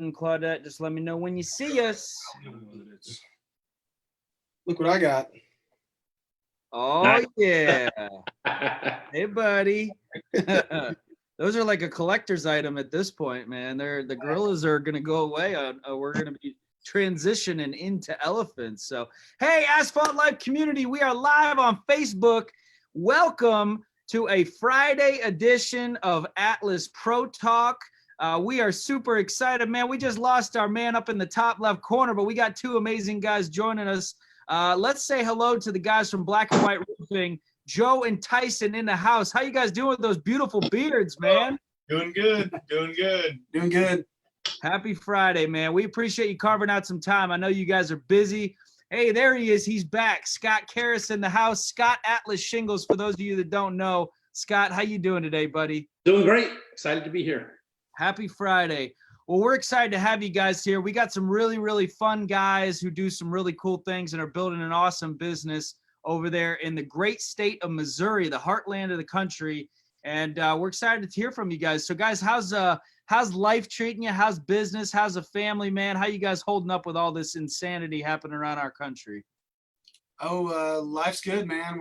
And Claudette, just let me know when you see us. Look what I got. Oh, yeah. Hey, buddy. Those are like a collector's item at this point, man. The gorillas are going to go away. We're going to be transitioning into elephants. So, hey, Asphalt Life community, we are live on Facebook. Welcome to a Friday edition of Atlas Pro Talk. We are super excited, man. We just lost our man up in the top left corner, but we got two amazing guys joining us. Let's say hello to the guys from Black and White Roofing, Joe and Tyson in the house. How you guys doing with those beautiful beards, man? Doing good. Doing good. Doing good. Happy Friday, man. We appreciate you carving out some time. I know you guys are busy. Hey, there he is. He's back. Scott Karras in the house. Scott Atlas Shingles, for those of you that don't know. Scott, how you doing today, buddy? Doing great. Excited to be here. Happy Friday. Well, we're excited to have you guys here. We got some really, really fun guys who do some really cool things and are building an awesome business over there in the great state of Missouri, the heartland of the country. And we're excited to hear from you guys. So, guys, how's life treating you? How's business? How's the family, man? How you guys holding up with all this insanity happening around our country? Oh, life's good, man.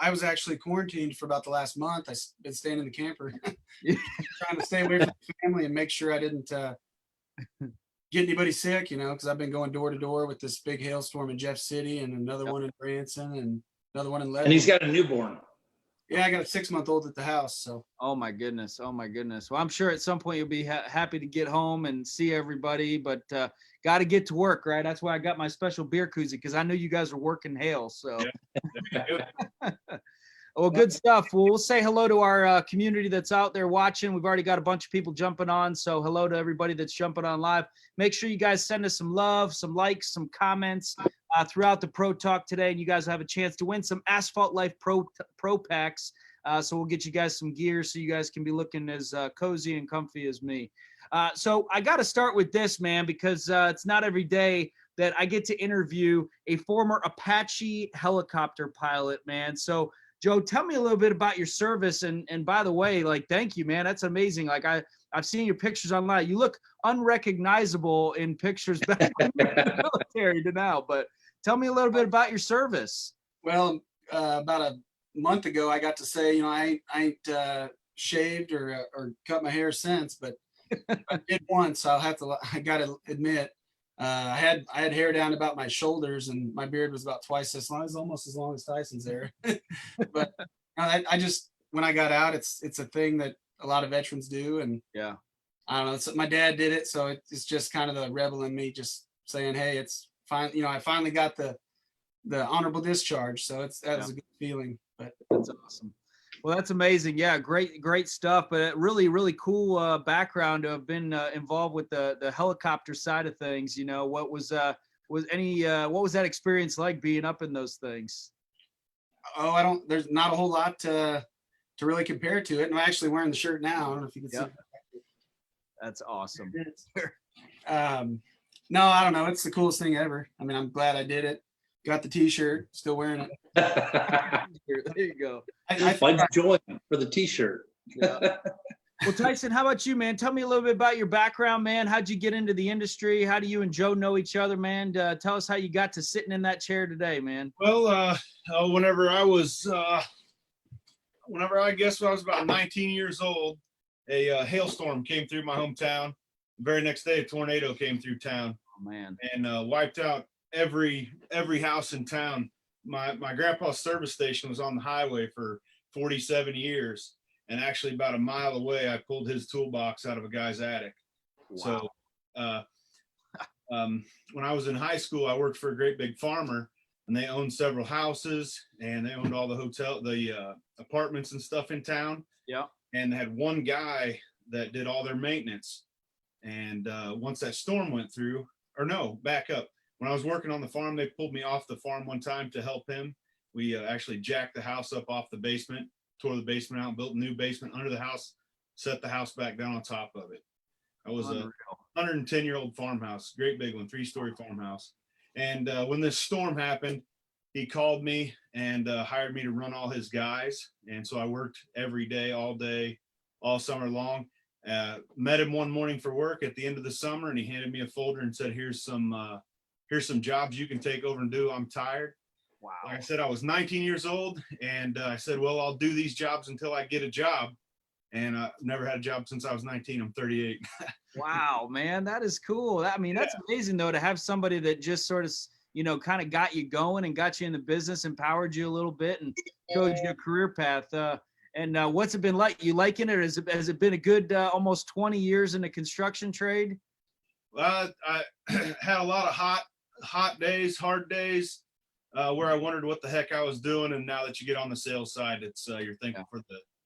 I was actually quarantined for about the last month. I've been staying in the camper, trying to stay away from the family and make sure I didn't get anybody sick, because I've been going door to door with this big hailstorm in Jeff City and another one in Branson and another one in Lebanon. And he's got a newborn. Yeah, I got a 6-month-old at the house. So. Oh my goodness. Oh my goodness. Well, I'm sure at some point you'll be happy to get home and see everybody, but got to get to work, right? That's why I got my special beer koozie, because I knew you guys were working hail. So. Yeah. Well, good stuff. Well, we'll say hello to our community that's out there watching. We've already got a bunch of people jumping on. So hello to everybody that's jumping on live. Make sure you guys send us some love, some likes, some comments throughout the Pro Talk today. And you guys will have a chance to win some Asphalt Life Pro Packs. So we'll get you guys some gear so you guys can be looking as cozy and comfy as me. So I got to start with this, man, because it's not every day that I get to interview a former Apache helicopter pilot, man. So Joe, tell me a little bit about your service. And by the way, thank you, man. That's amazing. I've seen your pictures online. You look unrecognizable in pictures back in the military to now, but tell me a little bit about your service. Well, about a month ago, I got to say, I ain't shaved or cut my hair since, but I did once. I got to admit, I had hair down about my shoulders, and my beard was about twice as long, almost as long as Tyson's hair. But I just, when I got out, it's a thing that a lot of veterans do, and yeah, I don't know. My dad did it, so it's just kind of the rebel in me, just saying, hey, it's fine. I finally got the honorable discharge, so that was a good feeling. But that's awesome. Well, that's amazing. Yeah, great stuff. But really, really cool background to have been involved with the helicopter side of things. What was that experience like being up in those things? Oh, there's not a whole lot to really compare to it. And I'm actually wearing the shirt now. I don't know if you can see it. That's awesome. No, I don't know. It's the coolest thing ever. I mean, I'm glad I did it. Got the t-shirt, still wearing it. There you go. I joined for the t-shirt. Yeah. Well, Tyson, how about you, man? Tell me a little bit about your background, man. How'd you get into the industry? How do you and Joe know each other, man? Tell us how you got to sitting in that chair today, man. Well, whenever I guess when I was about 19 years old, a hailstorm came through my hometown. The very next day, a tornado came through town. Oh, man. And wiped out every house in town. My grandpa's service station was on the highway for 47 years. And actually about a mile away, I pulled his toolbox out of a guy's attic. Wow. So when I was in high school, I worked for a great big farmer, and they owned several houses, and they owned all the apartments and stuff in town. Yeah. And they had one guy that did all their maintenance. And once that storm went through, or no, back up. When I was working on the farm, they pulled me off the farm one time to help him. We actually jacked the house up off the basement, tore the basement out, built a new basement under the house, set the house back down on top of it. That was a 110-year-old farmhouse, great big one, 3-story farmhouse. And when this storm happened, he called me and hired me to run all his guys. And so I worked every day, all summer long. Met him one morning for work at the end of the summer, and he handed me a folder and said, here's some jobs you can take over and do. I'm tired. Wow. Like I said, I was 19 years old, and I said, well, I'll do these jobs until I get a job. And I've never had a job since I was 19. I'm 38. Wow, man, that is cool. I mean, that's amazing though, to have somebody that just sort of, kind of got you going and got you in the business, empowered you a little bit, and showed you a career path. And what's it been like? You liking it? Has it been a good almost 20 years in the construction trade? Well, I had a lot of hot days, hard days, where I wondered what the heck I was doing. And now that you get on the sales side, it's you're thankful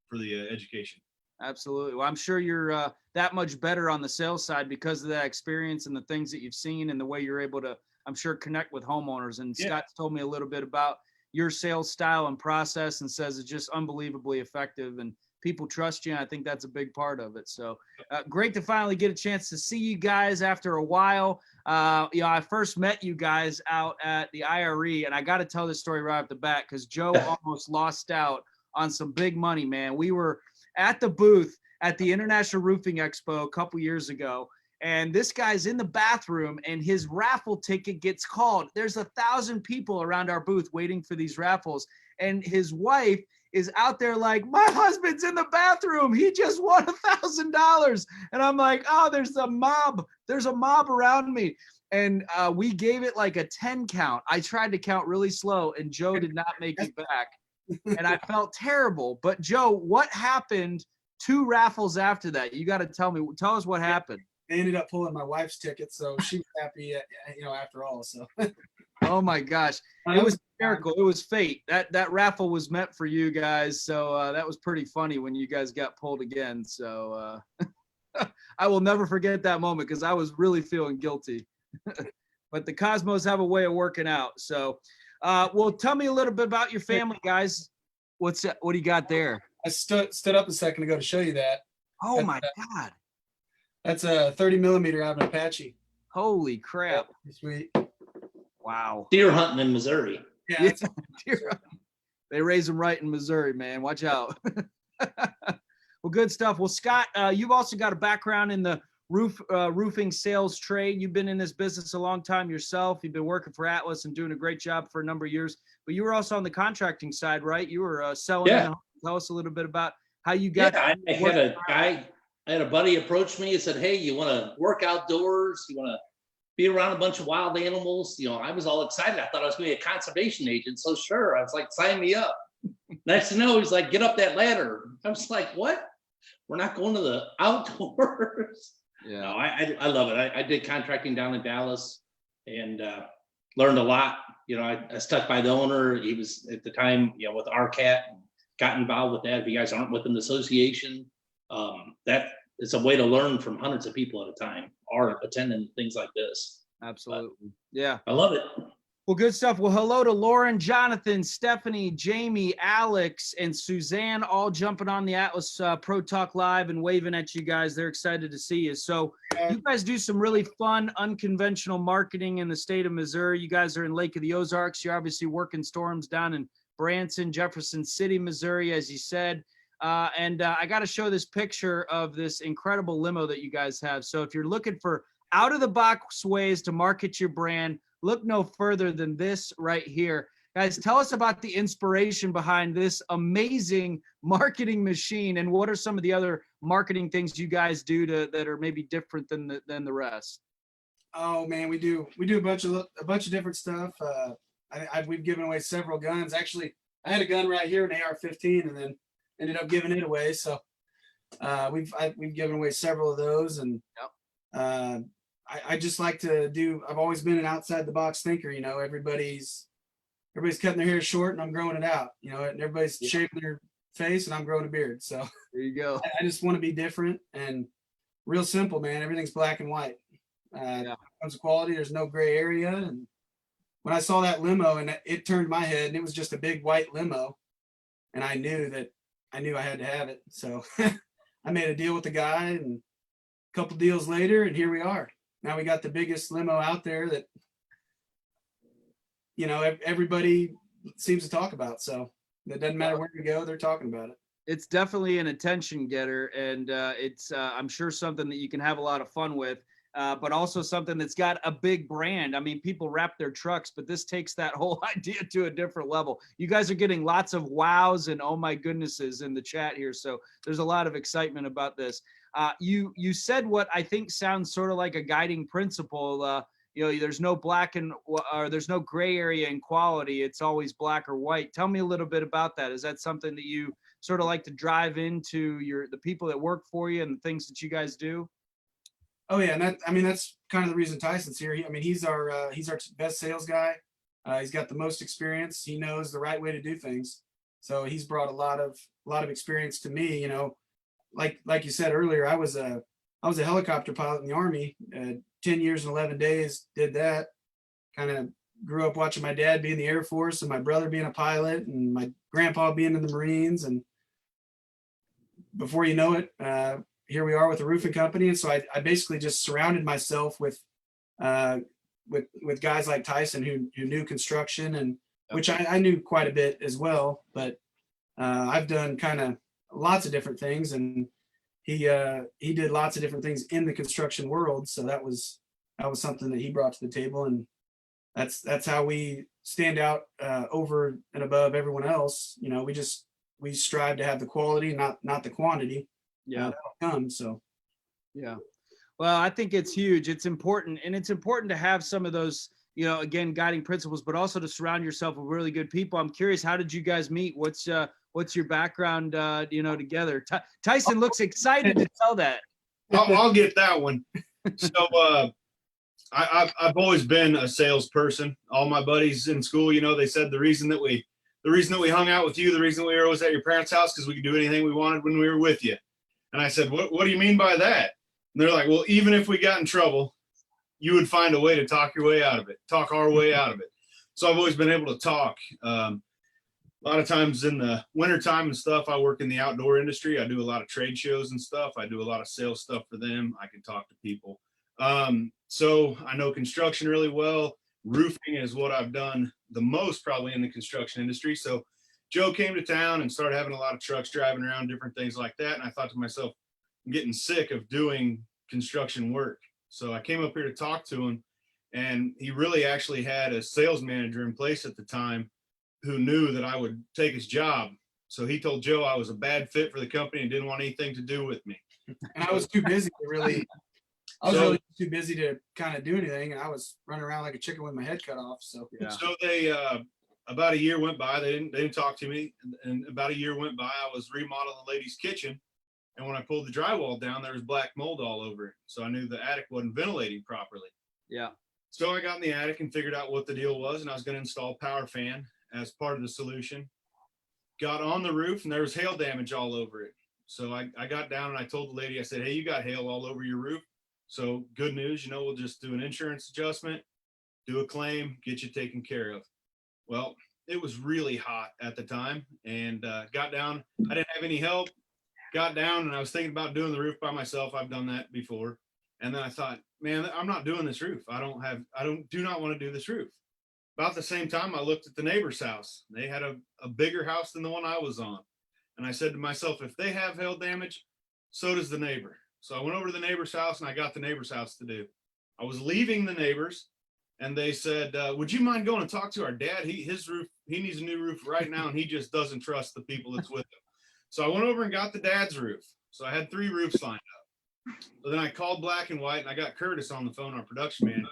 for the education. Absolutely. Well, I'm sure you're that much better on the sales side because of that experience and the things that you've seen and the way you're able to, I'm sure, connect with homeowners. And Scott's told me a little bit about your sales style and process, and says it's just unbelievably effective and people trust you. And I think that's a big part of it. So great to finally get a chance to see you guys after a while. I first met you guys out at the IRE, and I got to tell this story right off the bat because Joe almost lost out on some big money, man. We were at the booth at the International Roofing Expo a couple years ago, and this guy's in the bathroom and his raffle ticket gets called. There's 1,000 people around our booth waiting for these raffles, and his wife is out there like, my husband's in the bathroom, he just won $1,000. And I'm like, oh, there's a mob around me. And we gave it like a 10 count. I tried to count really slow and Joe did not make it back. And I felt terrible. But Joe, what happened 2 raffles after that? You got to tell us what happened. They ended up pulling my wife's ticket, so she was happy, after all. So. Oh my gosh, it was miracle. It was fate. That raffle was meant for you guys. So that was pretty funny when you guys got pulled again. So I will never forget that moment because I was really feeling guilty. But the Cosmos have a way of working out. So. Well, tell me a little bit about your family, guys. What do you got there? I stood up a second ago to show you that. Oh my God. That's a 30 millimeter out of an Apache. Holy crap. Sweet. Wow. Deer hunting in Missouri. Yeah. They raise them right in Missouri, man. Watch out. Well, good stuff. Well, Scott, you've also got a background in the roofing sales trade. You've been in this business a long time yourself. You've been working for Atlas and doing a great job for a number of years, but you were also on the contracting side, right? You were selling. Yeah. Tell us a little bit about how you got. Yeah, I had a buddy approach me and said, hey, you want to work outdoors? You want to be around a bunch of wild animals? I was all excited. I thought I was going to be a conservation agent. So sure. I was like, sign me up. Next to know, he's like, get up that ladder. I was like, what? We're not going to the outdoors. Yeah, no, I love it. I did contracting down in Dallas and learned a lot. I stuck by the owner. He was at the time, with RCAT, got involved with that. If you guys aren't with an association, that it's a way to learn from hundreds of people at a time or attending things like this. Absolutely. Yeah. I love it. Well, good stuff. Well, hello to Lauren, Jonathan, Stephanie, Jamie, Alex, and Suzanne, all jumping on the Atlas Pro Talk Live and waving at you guys. They're excited to see you. So you guys do some really fun, unconventional marketing in the state of Missouri. You guys are in Lake of the Ozarks. You're obviously working storms down in Branson, Jefferson City, Missouri, as you said. And I got to show this picture of this incredible limo that you guys have. So if you're looking for out-of-the-box ways to market your brand, look no further than this right here. Guys, tell us about the inspiration behind this amazing marketing machine, and what are some of the other marketing things you guys do that are maybe different than the rest? Oh man, we do a bunch of different stuff. We've given away several guns. Actually, I had a gun right here, an AR-15, and then ended up giving it away. So we've given away several of those, and I just like to I've always been an outside the box thinker. Everybody's cutting their hair short and I'm growing it out, and everybody's shaving their face and I'm growing a beard. So there you go. I just want to be different and real simple, man. Everything's black and white. When it comes to quality, there's no gray area. And when I saw that limo, and it turned my head, and it was just a big white limo, and I knew I had to have it. So I made a deal with the guy, and a couple deals later, and here we are. Now we got the biggest limo out there that, everybody seems to talk about. So it doesn't matter where we go, they're talking about it. It's definitely an attention getter, and it's I'm sure something that you can have a lot of fun with, but also something that's got a big brand. I mean, people wrap their trucks, but this takes that whole idea to a different level. You guys are getting lots of wows and oh my goodnesses in the chat here, so there's a lot of excitement about this. You said what I think sounds sort of like a guiding principle. There's no black and or there's no gray area in quality. It's always black or white. Tell me a little bit about that. Is that something that you sort of like to drive into the people that work for you and the things that you guys do? Oh yeah, and that's kind of the reason Tyson's here. He's our best sales guy. He's got the most experience. He knows the right way to do things. So he's brought a lot of experience to me. Like you said earlier, I was a helicopter pilot in the Army. 10 years and 11 days. Did that. Kind of grew up watching my dad be in the Air Force and my brother being a pilot and my grandpa being in the Marines. And before you know it, here we are with a roofing company. And so I basically just surrounded myself with guys like Tyson who knew construction, and which I knew quite a bit as well. But I've done kind of lots of different things, and he did lots of different things in the construction world. So that was something that he brought to the table, and that's how we stand out over and above everyone else. We strive to have the quality, not the quantity. Yeah. That'll come. So. Yeah. Well, I think it's huge. It's important. And it's important to have some of those, again, guiding principles, but also to surround yourself with really good people. I'm curious, how did you guys meet? What's your background, together? Tyson looks excited to tell that. I'll get that one. So I've always been a salesperson. All my buddies in school, they said the reason that we hung out with you, the reason we were always at your parents' house, because we could do anything we wanted when we were with you. And I said, what do you mean by that? And they're like, well, even if we got in trouble, you would find a way to talk our way out of it. So I've always been able to talk. A lot of times in the wintertime and stuff, I work in the outdoor industry. I do a lot of trade shows and stuff. I do a lot of sales stuff for them. I can talk to people. So I know construction really well. Roofing is what I've done the most probably in the construction industry. So Joe came to town and started having a lot of trucks driving around, different things like that. And I thought to myself, I'm getting sick of doing construction work. So I came up here to talk to him, and he really actually had a sales manager in place at the time who knew that I would take his job. So he told Joe I was a bad fit for the company and didn't want anything to do with me. And I was too busy to really, really too busy to kind of do anything. And I was running around like a chicken with my head cut off. So, yeah. So they, about a year went by. They didn't talk to me. And about a year went by. I was remodeling the lady's kitchen. And when I pulled the drywall down, there was black mold all over it. So I knew the attic wasn't ventilating properly. Yeah. So I got in the attic and figured out what the deal was. And I was going to install a power fan as part of the solution. Got on the roof and there was hail damage all over it. So I got down and I told the lady, I said, hey, you got hail all over your roof. So good news, we'll just do an insurance adjustment, do a claim, get you taken care of. Well, it was really hot at the time, and got down. I didn't have any help. Got down and I was thinking about doing the roof by myself. I've done that before. And then I thought, man, I'm not doing this roof. Do not want to do this roof. About the same time, I looked at the neighbor's house. They had a bigger house than the one I was on. And I said to myself, if they have hail damage, so does the neighbor. So I went over to the neighbor's house and I got the neighbor's house to do. I was leaving the neighbors and they said, would you mind going and talk to our dad? His roof, he needs a new roof right now. And he just doesn't trust the people that's with him. So I went over and got the dad's roof. So I had 3 roofs lined up. So then I called Black and White and I got Curtis on the phone, our production manager.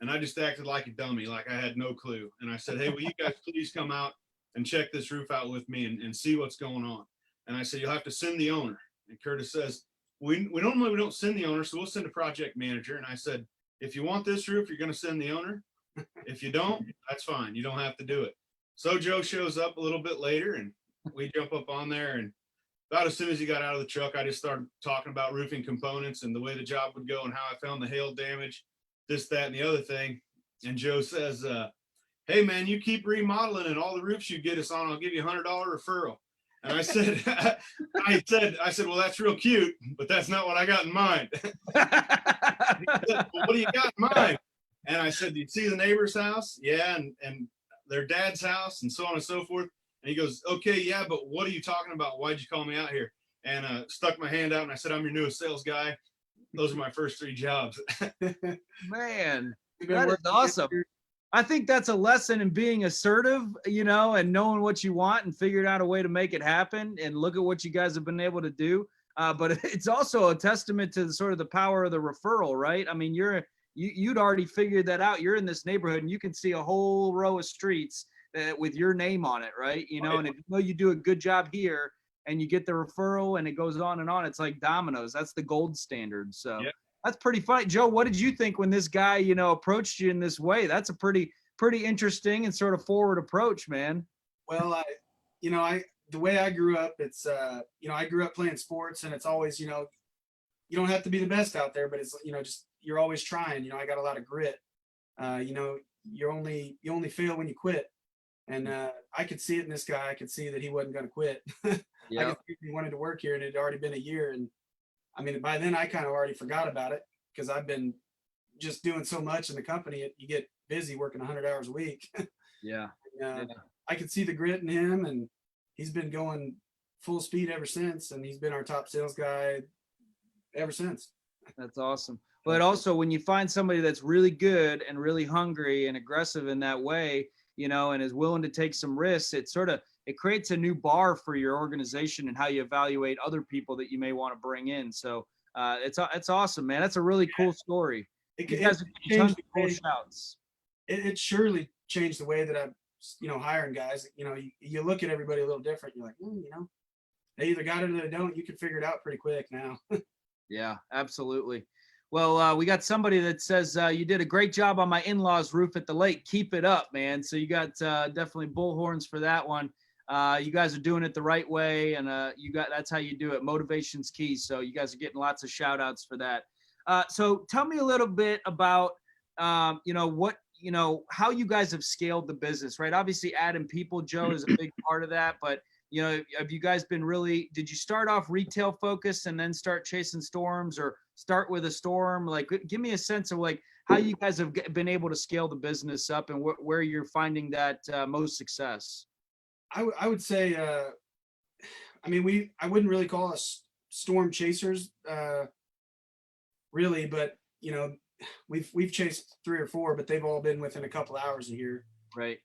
And I just acted like a dummy, like I had no clue. And I said, hey, will you guys please come out and check this roof out with me and see what's going on? And I said, you'll have to send the owner. And Curtis says, we normally don't send the owner, so we'll send a project manager. And I said, if you want this roof, you're going to send the owner. If you don't, that's fine. You don't have to do it. So Joe shows up a little bit later and we jump up on there. And about as soon as he got out of the truck, I just started talking about roofing components and the way the job would go and how I found the hail damage, this, that, and the other thing. And Joe says, hey, man, you keep remodeling and all the roofs you get us on, I'll give you $100 referral. And I said, I said, well, that's real cute, but that's not what I got in mind. He said, well, what do you got in mind? And I said, do you see the neighbor's house? Yeah. And their dad's house and so on and so forth. And he goes, okay, yeah, but what are you talking about? Why'd you call me out here? And stuck my hand out and I said, I'm your newest sales guy. Those are my first 3 jobs. Man, We've been that is working awesome. together. I think that's a lesson in being assertive, you know, and knowing what you want and figuring out a way to make it happen. And look at what you guys have been able to do. But it's also a testament to sort of the power of the referral, right? I mean, you'd already figured that out. You're in this neighborhood and you can see a whole row of streets with your name on it, right? You know, yeah. and if you know you do a good job here and you get the referral and it goes on and on, it's like dominoes. That's the gold standard. So Yeah. that's pretty funny. Joe, what did you think when this guy, you know, approached you in this way? That's a pretty interesting and sort of forward approach, man. Well, the way I grew up, it's, I grew up playing sports, and it's always, you don't have to be the best out there, but it's, just, you're always trying. I got a lot of grit. You only fail when you quit. And I could see it in this guy. I could see that he wasn't going to quit. I could see he wanted to work here, and it had already been a year. And I mean, by then I kind of already forgot about it because I've been just doing so much in the company. You get busy working 100 hours a week. Yeah. I could see the grit in him, and he's been going full speed ever since. And he's been our top sales guy ever since. That's awesome. But also when you find somebody that's really good and really hungry and aggressive in that way, and is willing to take some risks, it creates a new bar for your organization and how you evaluate other people that you may want to bring in. So it's awesome, man. That's a really cool story. You guys have tons of cool shouts. It surely changed the way that I'm, hiring guys. You look at everybody a little different. You're like, they either got it or they don't. You can figure it out pretty quick now. Yeah, absolutely. Well, we got somebody that says you did a great job on my in-laws' roof at the lake. Keep it up, man. So you got definitely bullhorns for that one. You guys are doing it the right way, and that's how you do it. Motivation's key. So you guys are getting lots of shout outs for that. So tell me a little bit about how you guys have scaled the business, right? Obviously adding people, Joe, is a big part of that, but have you guys been did you start off retail focused and then start chasing storms, or start with a storm? Like, give me a sense of like how you guys have been able to scale the business up and where you're finding that most success. I would say, I wouldn't really call us storm chasers, really, but we've chased 3 or 4, but they've all been within a couple hours of here. Right.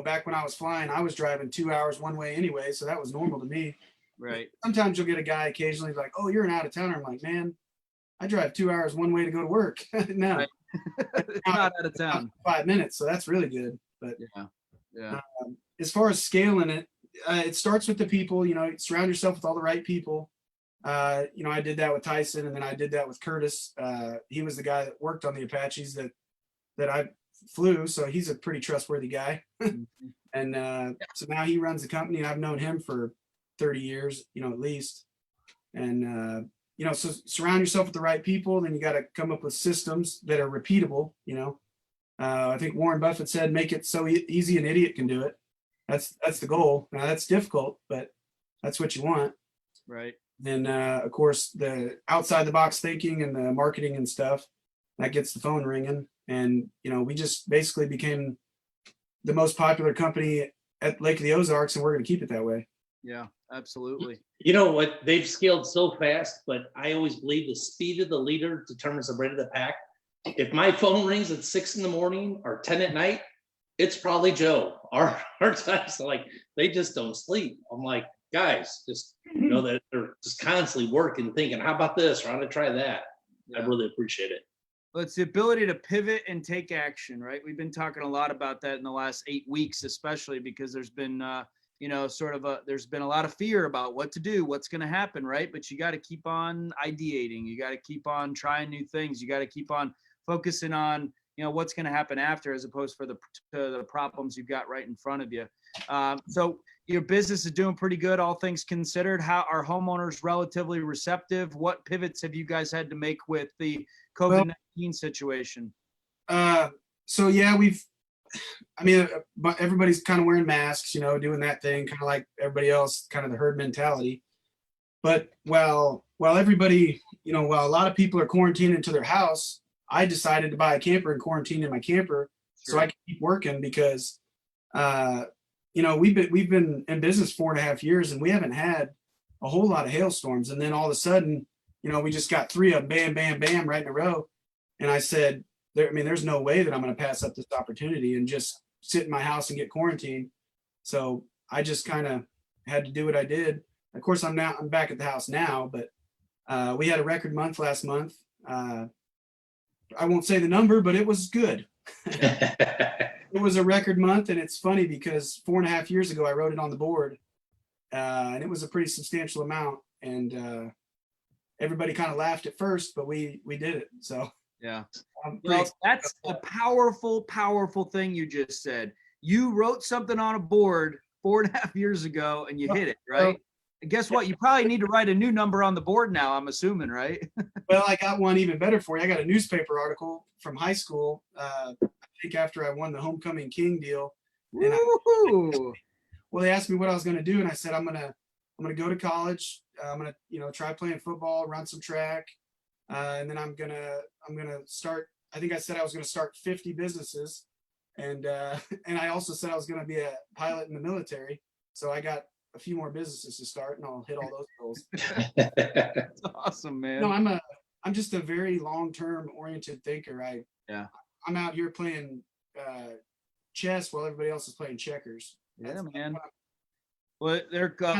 Back when I was flying, I was driving 2 hours one way anyway, so that was normal to me. Right. Sometimes you'll get a guy occasionally like, "Oh, you're an out of towner." I'm like, "Man, I drive 2 hours one way to go to work." No, right. It's not out of town. 5 minutes, so that's really good. But yeah. As far as scaling it, it starts with the people. Surround yourself with all the right people. I did that with Tyson, and then I did that with Curtis. He was the guy that worked on the Apaches that I flew, so he's a pretty trustworthy guy. And so now he runs the company, and I've known him for 30 years, at least. And so surround yourself with the right people. Then you got to come up with systems that are repeatable. I think Warren Buffett said, "Make it so easy an idiot can do it." That's the goal. Now that's difficult, but that's what you want. Right. Then of course the outside the box thinking and the marketing and stuff that gets the phone ringing. And we just basically became the most popular company at Lake of the Ozarks, and we're going to keep it that way. Yeah, absolutely. You know what? They've scaled so fast, but I always believe the speed of the leader determines the rate of the pack. If my phone rings at 6 in the morning or 10 at night, it's probably Joe. Our times, like, they just don't sleep. I'm like, guys, just know that they're just constantly working, thinking, how about this? Or how to try that. Yeah. I really appreciate it. Well, it's the ability to pivot and take action, right? We've been talking a lot about that in the last 8 weeks, especially because there's been, there's been a lot of fear about what to do, what's going to happen, right? But you got to keep on ideating. You got to keep on trying new things. You got to keep on focusing on, what's going to happen after, as opposed to the problems you've got right in front of you. So your business is doing pretty good, all things considered. How are homeowners relatively receptive? What pivots have you guys had to make with the COVID-19 situation? So yeah, everybody's kind of wearing masks, doing that thing, kind of like everybody else, kind of the herd mentality. But while everybody, while a lot of people are quarantining to their house, I decided to buy a camper and quarantine in my camper so I can keep working because, you know, we've been in business 4.5 years, and we haven't had a whole lot of hailstorms. And then all of a sudden, you know, we just got 3 of them, bam, bam, bam, right in a row. And I said, there's no way that I'm going to pass up this opportunity and just sit in my house and get quarantined. So I just kind of had to do what I did. Of course, I'm back at the house now, but we had a record month last month. I won't say the number, but it was good. It was a record month, and it's funny because 4.5 years ago I wrote it on the board, and it was a pretty substantial amount, and everybody kind of laughed at first, but we did it. So Yeah. I'm pretty Well, excited that's a about that. powerful, powerful thing you just said. You wrote something on a board 4.5 years ago and you hit it, right? And guess what? You probably need to write a new number on the board now, I'm assuming, right? Well, I got one even better for you. I got a newspaper article from high school. I think after I won the Homecoming King deal, and Woo-hoo. well, they asked me what I was going to do, and I said I'm gonna go to college. I'm gonna try playing football, run some track, and then I'm gonna start. I think I said I was gonna start 50 businesses, and and I also said I was gonna be a pilot in the military. So I got a few more businesses to start, and I'll hit all those goals. That's awesome, man. No, I'm just a very long-term oriented thinker. I'm out here playing chess while everybody else is playing checkers. Yeah, man. Well,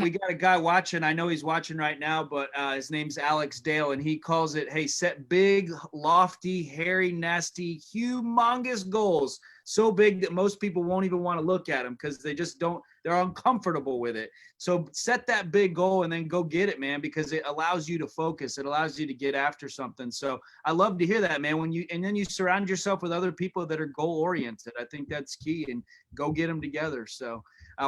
we got a guy watching. I know he's watching right now, but his name's Alex Dale, and he calls it, hey, set big, lofty, hairy, nasty, humongous goals. So big that most people won't even want to look at them because they're uncomfortable with it. So set that big goal and then go get it, man, because it allows you to focus. It allows you to get after something. So I love to hear that, man. And then you surround yourself with other people that are goal oriented. I think that's key, and go get them together. So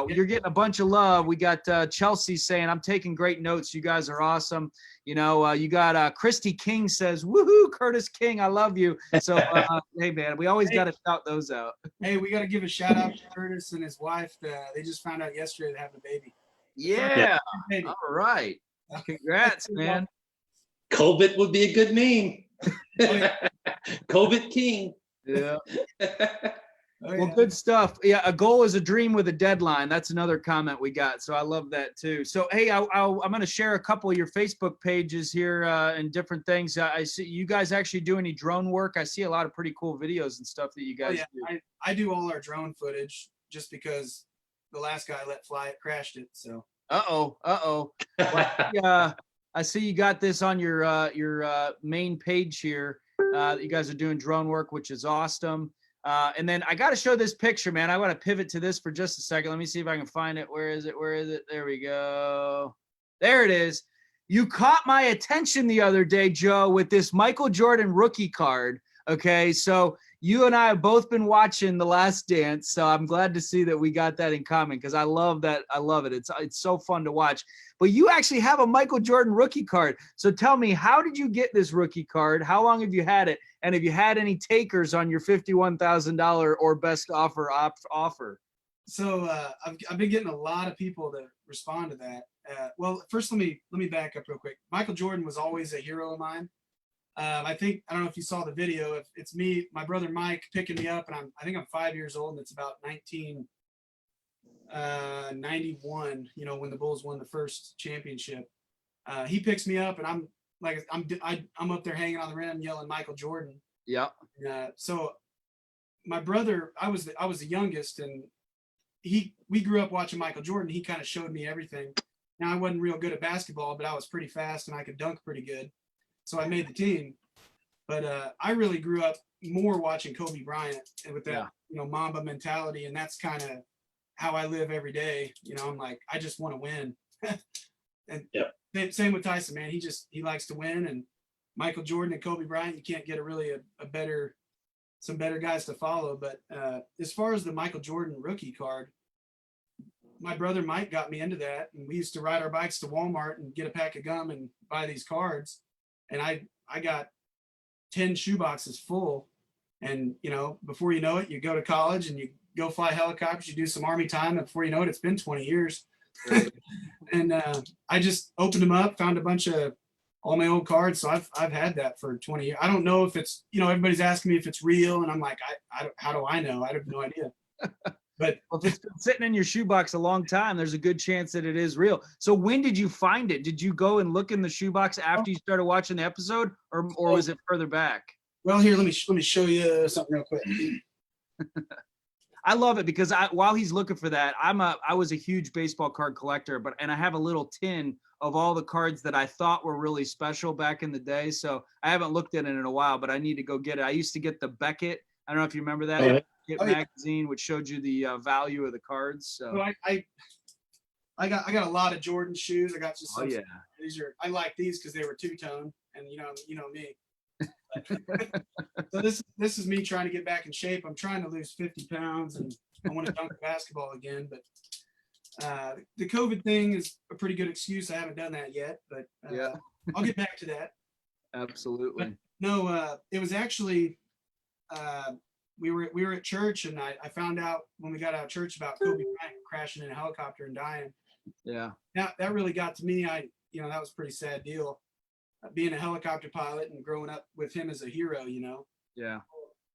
you're getting a bunch of love. We got Chelsea saying, I'm taking great notes. You guys are awesome. You know, you got Christy King says, woohoo, Curtis King, I love you. So, hey, man, we always got to shout those out. Hey, we got to give a shout out to Curtis and his wife. They just found out yesterday they have a baby. Yeah. Baby. All right. Congrats, man. COVID would be a good name. Oh, yeah. COVID King. Yeah. Oh, Well, yeah. good stuff. Yeah, a goal is a dream with a deadline. That's another comment we got. So I love that too. So hey, I'm going to share a couple of your Facebook pages here and different things. I see you guys actually do any drone work. I see a lot of pretty cool videos and stuff that you guys do. I do all our drone footage just because the last guy let fly it crashed it. So Well, I see you got this on your main page here. You guys are doing drone work, which is awesome. And then I got to show this picture, man. I want to pivot to this for just a second. Let me see if I can find it. Where is it? Where is it? There we go. There it is. You caught my attention the other day, Joe, with this Michael Jordan rookie card. Okay, so you and I have both been watching The Last Dance, so I'm glad to see that we got that in common because I love that. I love it. It's so fun to watch. But you actually have a Michael Jordan rookie card. So tell me, how did you get this rookie card? How long have you had it? And have you had any takers on your $51,000 or best offer? So I've been getting a lot of people to respond to that. Well, first let me back up real quick. Michael Jordan was always a hero of mine. I don't know if you saw the video. If it's me, my brother Mike picking me up, and I think I'm 5 years old, and it's about 1991. You know, when the Bulls won the first championship. He picks me up, and I'm up there hanging on the rim, yelling Michael Jordan. Yeah. So my brother, I was the youngest, and we grew up watching Michael Jordan. He kind of showed me everything. Now I wasn't real good at basketball, but I was pretty fast and I could dunk pretty good. So I made the team. But I really grew up more watching Kobe Bryant and with that, Mamba mentality. And that's kind of how I live every day. You know, I'm like, I just want to win. And same with Tyson, man. He likes to win. And Michael Jordan and Kobe Bryant, you can't get some better guys to follow. But as far as the Michael Jordan rookie card, my brother Mike got me into that, and we used to ride our bikes to Walmart and get a pack of gum and buy these cards. And I got 10 shoeboxes full. And, before you know it, you go to college and you go fly helicopters, you do some Army time. And before you know it, it's been 20 years. Right. And I just opened them up, found a bunch of all my old cards. So I've had that for 20 years. I don't know if it's, everybody's asking me if it's real. And I'm like, how do I know? I have no idea. But Well, if it's been sitting in your shoebox a long time, there's a good chance that it is real. So when did you find it? Did you go and look in the shoebox after you started watching the episode, or was it further back? well, here, let me show you something real quick. I love it because while he's looking for that, I was a huge baseball card collector, and I have a little tin of all the cards that I thought were really special back in the day. So I haven't looked at it in a while, but I need to go get it. I used to get the Beckett. I don't know if you remember that. Oh, Beckett yeah. magazine, which showed you the value of the cards. So So I got a lot of Jordan shoes. I got just some. yeah. These are, I like these because they were two-tone, and you know me. So this is me trying to get back in shape. I'm trying to lose 50 pounds, and I want to dunk basketball again. But the COVID thing is a pretty good excuse. I haven't done that yet, but Yeah. I'll get back to that. Absolutely. No, it was actually we were at church, and I found out when we got out of church about Kobe Bryant crashing in a helicopter and dying. Yeah. That really got to me. That was a pretty sad deal. Being a helicopter pilot and growing up with him as a hero, Yeah.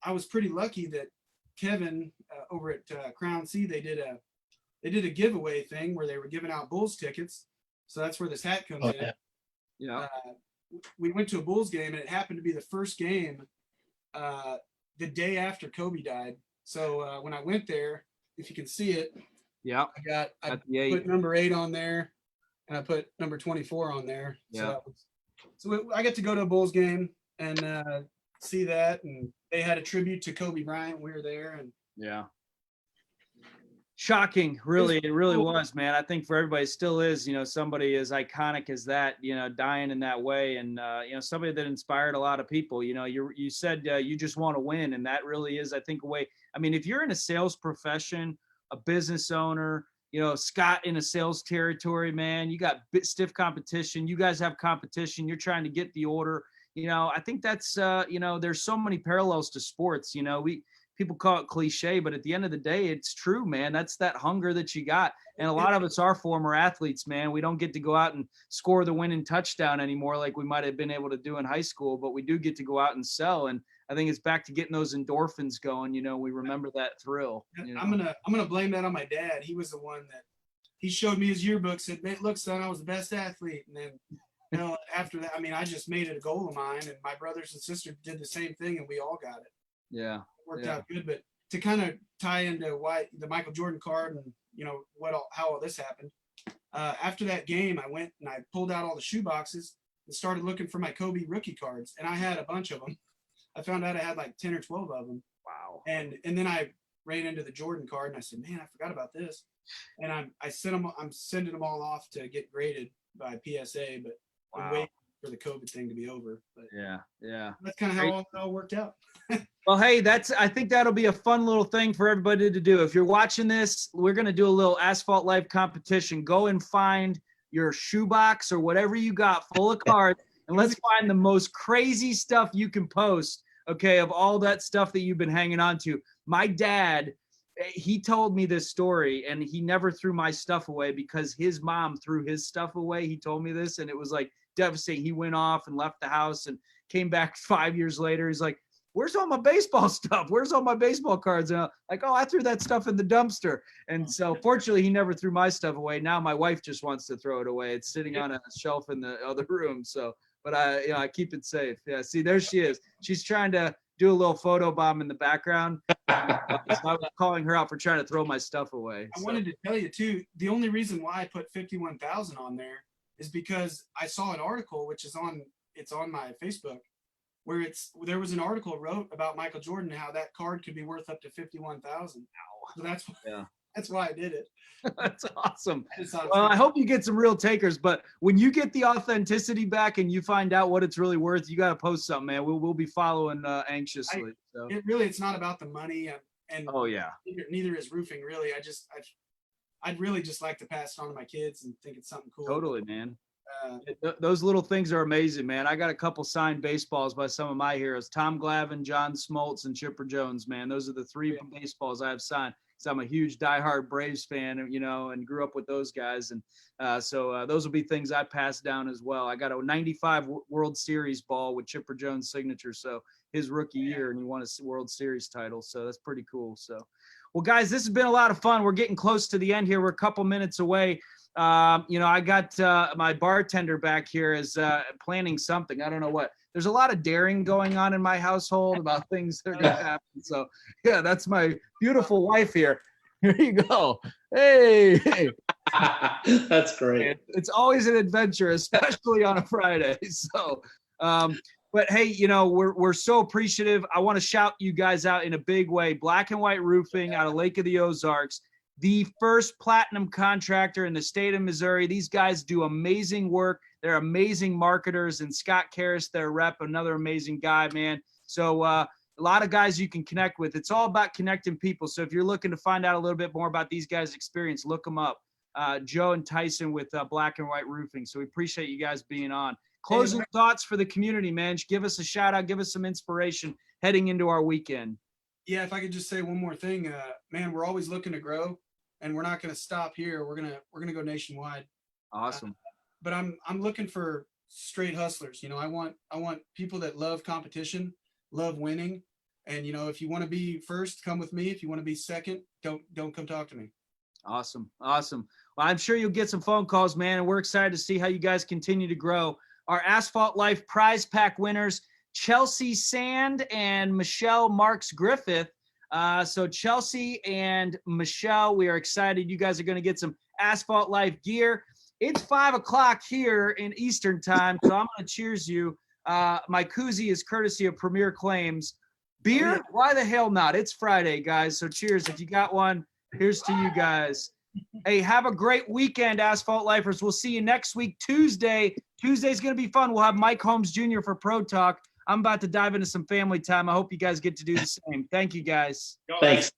I was pretty lucky that Kevin over at Crown C, they did a giveaway thing where they were giving out Bulls tickets. So that's where this hat comes in. yeah. Yeah. We went to a Bulls game, and it happened to be the first game the day after Kobe died. So when I went there, if you can see it, Yeah. I At the 8. put number 8 on there, and I put number 24 on there. Yeah. So I get to go to a Bulls game and see that, and they had a tribute to Kobe Bryant. We were there, and Yeah. Shocking. Really, it really was, man. I think for everybody, it still is, somebody as iconic as that, dying in that way. And, somebody that inspired a lot of people. You said you just want to win. And that really is, I think, a way. I mean, if you're in a sales profession, a business owner, Scott in a sales territory, man, you got stiff competition. You guys have competition. You're trying to get the order. I think that's, there's so many parallels to sports. People call it cliche, but at the end of the day, it's true, man. That's that hunger that you got. And a lot of us are former athletes, man. We don't get to go out and score the winning touchdown anymore like we might have been able to do in high school, but we do get to go out and sell. And I think it's back to getting those endorphins going. We remember that thrill. I'm gonna blame that on my dad. He was the one that he showed me his yearbook, said, "Look, son, I was the best athlete." And then, after that, I just made it a goal of mine, and my brothers and sisters did the same thing, and we all got it. Yeah. Worked out good. But to kind of tie into why the Michael Jordan card and how all this happened, after that game, I went and I pulled out all the shoe boxes and started looking for my Kobe rookie cards, and I had a bunch of them. I found out I had like 10 or 12 of them. Wow. And then I ran into the Jordan card, and I said, "Man, I forgot about this." And I'm sending them all off to get graded by PSA, but I'm waiting for the COVID thing to be over. But yeah. that's kind of how it all worked out. Well, hey, I think that'll be a fun little thing for everybody to do. If you're watching this, we're going to do a little Asphalt Life competition. Go and find your shoebox or whatever you got full of cards, and let's find the most crazy stuff you can post, okay, of all that stuff that you've been hanging on to. My dad, he told me this story, and he never threw my stuff away because his mom threw his stuff away. He told me this, and it was like devastating. He went off and left the house and came back 5 years later. He's like, "Where's all my baseball stuff? Where's all my baseball cards?" And I'm like, "Oh, I threw that stuff in the dumpster." And so fortunately, he never threw my stuff away. Now my wife just wants to throw it away. It's sitting on a shelf in the other room. So, but I keep it safe. Yeah. See, there she is. She's trying to do a little photo bomb in the background. So I was calling her out for trying to throw my stuff away. I wanted to tell you too, the only reason why I put 51,000 on there is because I saw an article, which is on my Facebook, where there was an article wrote about Michael Jordan, how that card could be worth up to 51,000. So that's why I did it. That's awesome. Well, I hope you get some real takers, but when you get the authenticity back and you find out what it's really worth, you got to post something, man. We'll be following anxiously. So. It's not about the money, and oh yeah, neither is roofing really. I'd really just like to pass it on to my kids and think it's something cool. Totally, man. Those little things are amazing, man. I got a couple signed baseballs by some of my heroes: Tom Glavine, John Smoltz, and Chipper Jones. Man, those are the 3 baseballs I have signed. So I'm a huge diehard Braves fan, you know, and grew up with those guys. And so those will be things I pass down as well. I got a 95 World Series ball with Chipper Jones' signature. So his rookie year, and he won a World Series title. So that's pretty cool. So, well, guys, this has been a lot of fun. We're getting close to the end here. We're a couple minutes away. You know, I got my bartender back here is planning something. I don't know what. There's a lot of daring going on in my household about things that are going to happen. So, yeah, that's my beautiful wife here. Here you go. Hey. That's great. It's always an adventure, especially on a Friday. So, but hey, you know, we're so appreciative. I want to shout you guys out in a big way. Black and White Roofing out of Lake of the Ozarks, the first platinum contractor in the state of Missouri. These guys do amazing work. They're amazing marketers, and Scott Karras, their rep, another amazing guy, man. So a lot of guys you can connect with. It's all about connecting people. So if you're looking to find out a little bit more about these guys' experience, look them up. Joe and Tyson with Black and White Roofing. So we appreciate you guys being on. Closing thoughts for the community, man. Just give us a shout out, give us some inspiration heading into our weekend. Yeah, if I could just say one more thing, man, we're always looking to grow, and we're not going to stop here. We're gonna go nationwide. Awesome. But I'm looking for straight hustlers. You know, I want people that love competition, love winning, and you know, if you want to be first, come with me. If you want to be second, don't come talk to me. Awesome. Well, I'm sure you'll get some phone calls, man, and we're excited to see how you guys continue to grow. Our Asphalt Life prize pack winners, Chelsea Sand and Michelle Marks Griffith. So Chelsea and Michelle, we are excited. You guys are going to get some Asphalt Life gear. It's 5:00 here in Eastern time, so I'm going to cheers you. My koozie is courtesy of Premier Claims. Beer? Oh, yeah. Why the hell not? It's Friday, guys, so cheers. If you got one, here's to you guys. Hey, have a great weekend, Asphalt Lifers. We'll see you next week, Tuesday. Tuesday's going to be fun. We'll have Mike Holmes Jr. for Pro Talk. I'm about to dive into some family time. I hope you guys get to do the same. Thank you, guys. Thanks.